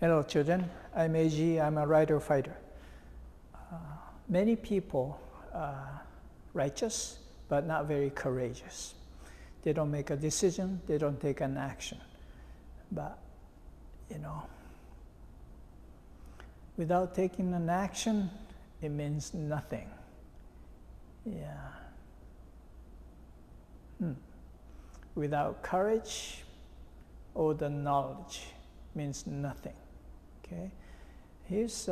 Hello children, I'm AG, I'm a writer-fighter. Many people are righteous, but not very courageous. They don't make a decision, they don't take an action. But, without taking an action, it means nothing. Without courage or the knowledge means nothing. Okay, here's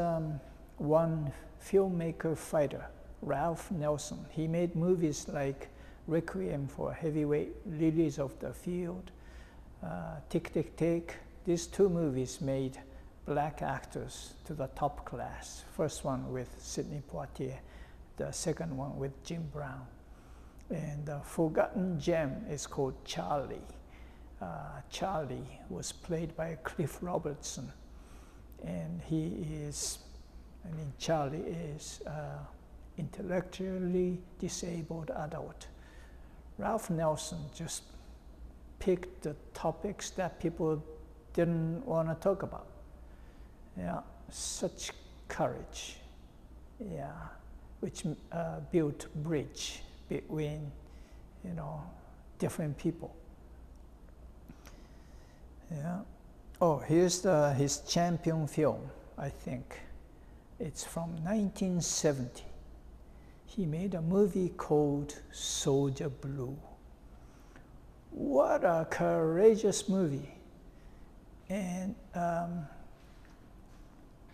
one filmmaker fighter, Ralph Nelson. He made movies like Requiem for a Heavyweight, Lilies of the Field, Tick, Tick, Tick. These two movies made black actors to the top class. First one with Sidney Poitier, the second one with Jim Brown. And the forgotten gem is called Charlie. Charlie was played by Cliff Robertson, and Charlie is intellectually disabled adult. Ralph Nelson just picked the topics that people didn't want to talk about. Such courage, which built bridge between, different people. Oh, here's his champion film, I think. It's from 1970. He made a movie called Soldier Blue. What a courageous movie. And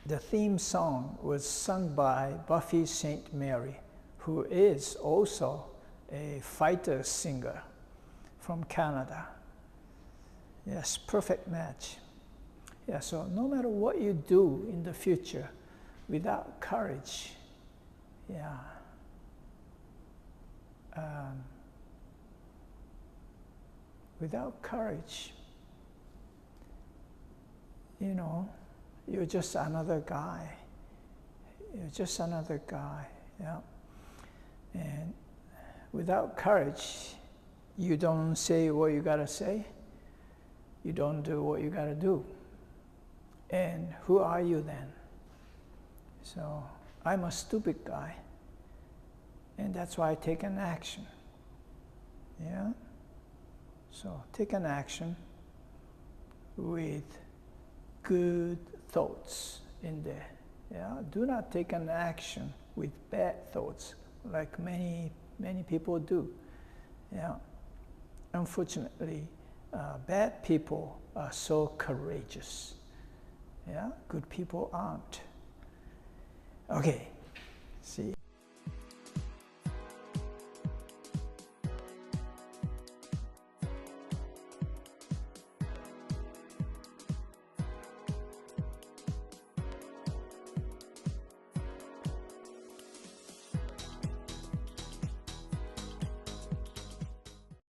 the theme song was sung by Buffy St. Mary, who is also a fighter singer from Canada. Yes, perfect match. So no matter what you do in the future, without courage, without courage, you're just another guy. You're just another guy, And without courage, you don't say what you gotta say. You don't do what you gotta do. And who are you then? So I'm a stupid guy, and that's why I take an action. So take an action with good thoughts in there. Do not take an action with bad thoughts like many people do. Unfortunately, bad people are so courageous. Good people aren't. Okay, see ya.